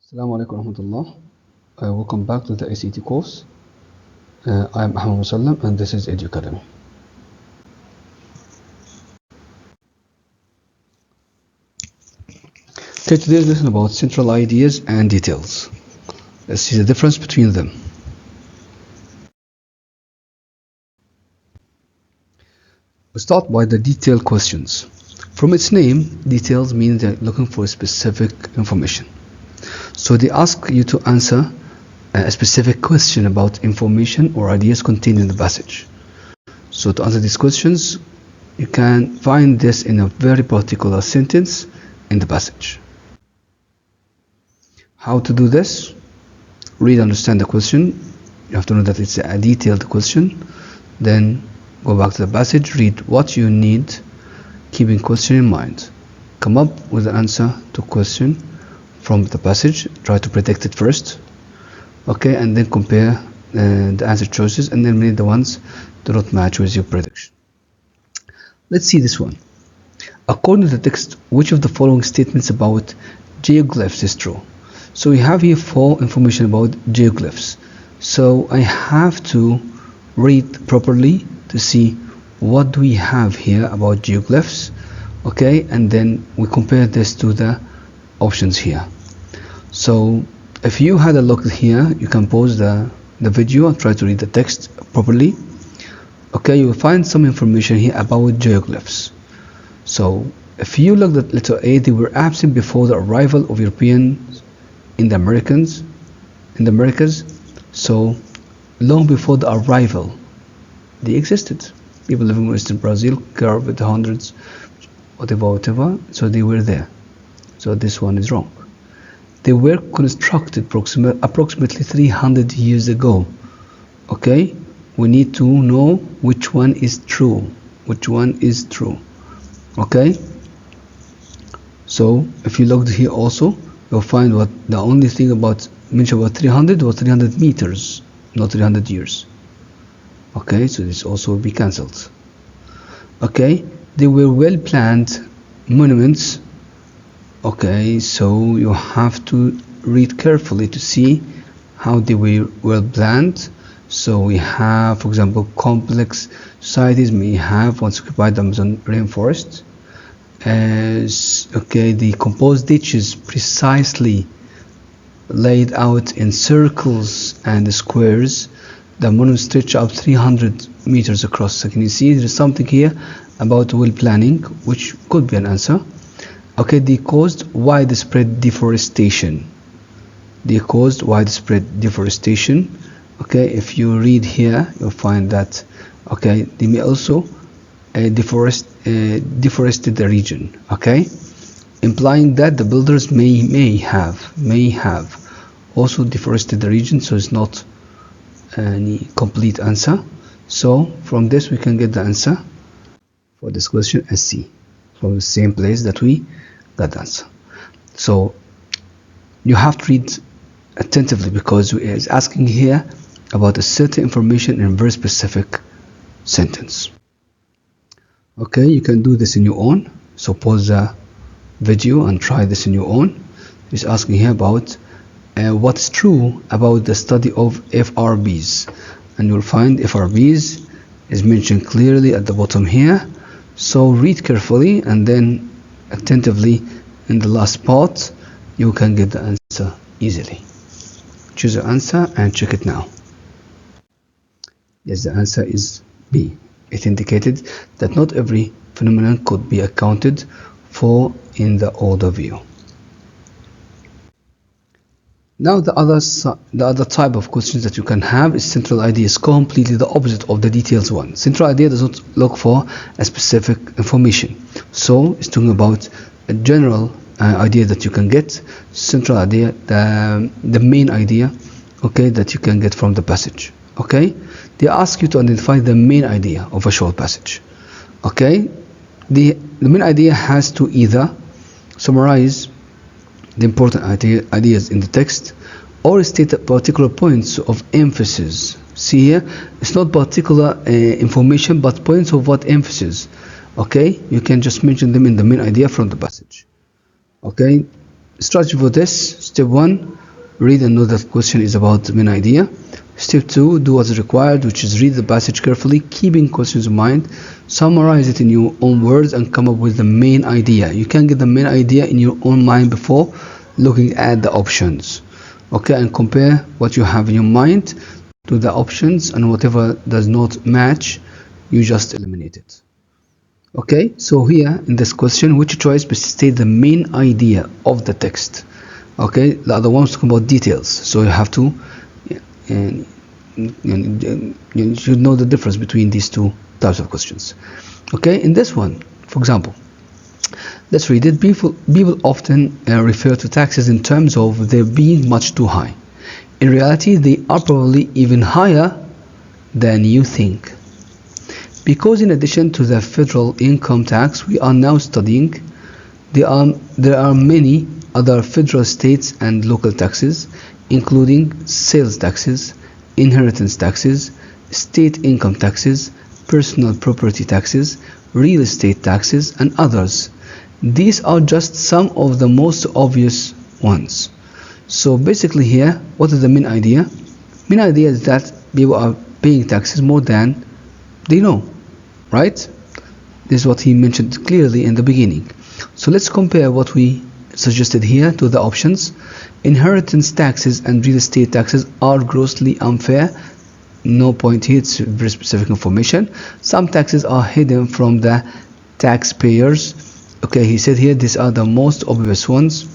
Assalamu alaikum warahmatullah. Welcome back to the ACT course. I am Ahmed Musallam and this is EduAcademy. Okay, today's lesson about central ideas and details. Let's see the difference between them. We start by the detailed questions. From its name, details means they're looking for specific information. So they ask you to answer a specific question about information or ideas contained in the passage. So to answer these questions, you can find this in a very particular sentence in the passage. How to do this? Read, understand the question. You have to know that it's a detailed question. Then go back to the passage, read what you need, keeping question in mind. Come up with an answer to question from the passage. Try to predict it first. Okay, and then compare the answer choices and then read the ones do not match with your prediction. Let's see this one. According to the text, which of the following statements about geoglyphs is true? So we have here full information about geoglyphs. So I have to read properly to see what do we have here about geoglyphs. Okay, and then we compare this to the options here. So if you had a look here, you can pause the video and try to read the text properly. Okay, you will find some information here about geoglyphs. So if you look at letter A, they were absent before the arrival of Europeans in the Americas. So long before the arrival, they existed. People living in Western Brazil, carved with hundreds, whatever. So they were there. So this one is wrong. They were constructed approximately 300 years ago. Okay, we need to know which one is true. Okay, so if you looked here also, you'll find what the only thing mentioned about 300 was 300 meters, not 300 years. Okay, so this also will be cancelled. Okay, they were well planned monuments. Okay, so you have to read carefully to see how they were well planned. So we have, for example, complex societies may have once occupied the Amazon rainforest. Okay, the composed ditches precisely laid out in circles and squares. The monuments stretch out 300 meters across. So can you see there is something here about well planning, which could be an answer. Okay, they caused widespread deforestation. Okay, if you read here, you'll find that. Okay, they may also deforested the region. Okay, implying that the builders may have also deforested the region. So it's not any complete answer. So from this we can get the answer for this question as C, from the same place that we got the answer. So you have to read attentively because it's asking here about a certain information in a very specific sentence. Okay, you can do this in your own. So pause the video and try this in your own. It's asking here about what's true about the study of FRBs, and you'll find FRBs is mentioned clearly at the bottom here. So read carefully and then attentively in the last part you can get the answer easily. Choose your answer and check it now. Yes, the answer is B. It indicated that not every phenomenon could be accounted for in the order view. Now the other type of questions that you can have is central idea. Is completely the opposite of the details one. Central idea does not look for a specific information. So it's talking about a general idea that you can get. Central idea, the main idea, okay, that you can get from the passage. Okay, they ask you to identify the main idea of a short passage. Okay, the main idea has to either summarize the important ideas in the text or state particular points of emphasis. See here, it's not particular information but points of what emphasis. Okay, you can just mention them in the main idea from the passage. Okay, strategy for this: step 1, read and know that the question is about the main idea. Step 2, do what is required, which is read the passage carefully, keeping questions in mind, summarize it in your own words, and come up with the main idea. You can get the main idea in your own mind before looking at the options. Okay, and compare what you have in your mind to the options, and whatever does not match, you just eliminate it. Okay, so here in this question, which choice best state the main idea of the text? Okay, the other one's talking about details, so you have to you should know the difference between these two types of questions. Okay, in this one, for example, let's read it. People often refer to taxes in terms of there being much too high. In reality, they are probably even higher than you think. Because in addition to the federal income tax we are now studying, there are many other federal, states and local taxes, including sales taxes, inheritance taxes, state income taxes, personal property taxes, real estate taxes, and others. These are just some of the most obvious ones. So basically here, what is the main idea? Main idea is that people are paying taxes more than they know, right? This is what he mentioned clearly in the beginning. So let's compare what we suggested here to the options. Inheritance taxes and real estate taxes are grossly unfair. No point here, it's very specific information. Some taxes are hidden from the taxpayers. Okay, he said here these are the most obvious ones.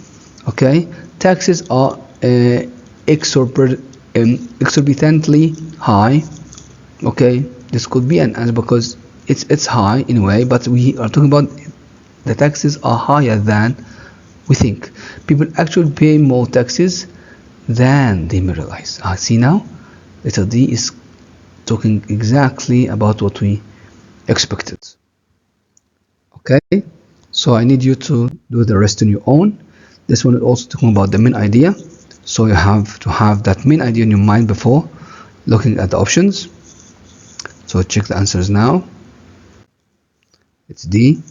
Okay, taxes are exorbitantly high. Okay, this could be an answer because it's high in a way, but we are talking about the taxes are higher than we think. People actually pay more taxes than they may realize. See now, letter D is talking exactly about what we expected. Okay, so I need you to do the rest on your own. This one is also talking about the main idea, so you have to have that main idea in your mind before looking at the options. So check the answers now. It's D.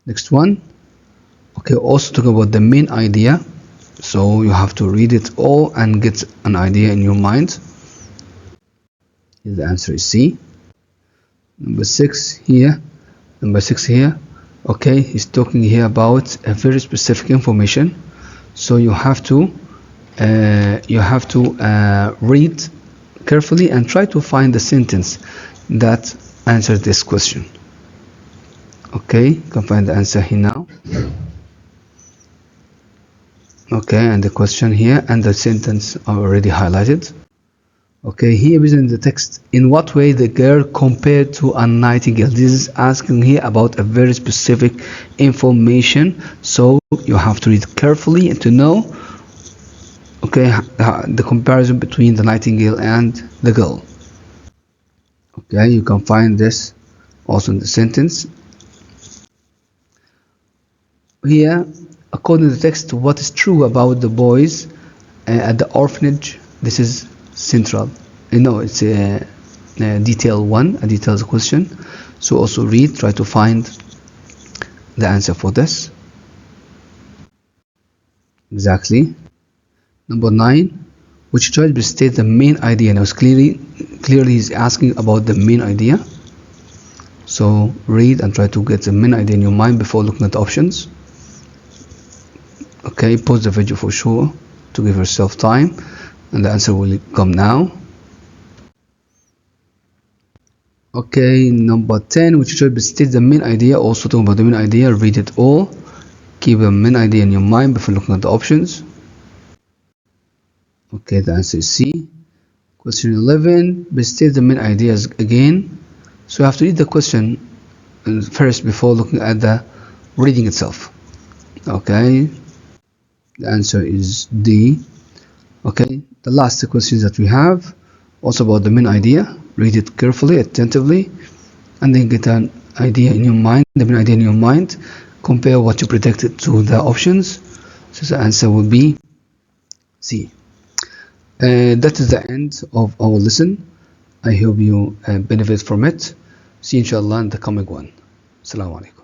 Next one. Okay, also talking about the main idea, so you have to read it all and get an idea in your mind. The answer is C. Number 6 here. Okay, he's talking here about a very specific information, so you have to read carefully and try to find the sentence that answers this question. Okay, you can find the answer here now. Okay, and the question here and the sentence are already highlighted. Okay, here is in the text, in what way the girl compared to a nightingale? This is asking here about a very specific information, so you have to read carefully and to know, okay, the comparison between the nightingale and the girl. Okay, you can find this also in the sentence. Here, according to the text, what is true about the boys at the orphanage? This is central. No, it's a detail 1, a detailed question. So also read, try to find the answer for this. Exactly. Number 9, which choice will state the main idea? Now clearly he's asking about the main idea. So read and try to get the main idea in your mind before looking at the options. Okay, pause the video for sure to give yourself time, and the answer will come now. Okay, number 10, which should state the main idea. Also talking about the main idea, read it all, keep the main idea in your mind before looking at the options. Okay, the answer is C. Question 11, state the main ideas again. So you have to read the question first before looking at the reading itself. Okay, the answer is D. Okay, the last questions that we have also about the main idea. Read it carefully, attentively, and then get an idea in your mind, the main idea in your mind. Compare what you predicted to the options. So the answer will be C. That is the end of our lesson. I hope you benefit from it. See you inshallah in the coming one. Assalamu alaikum.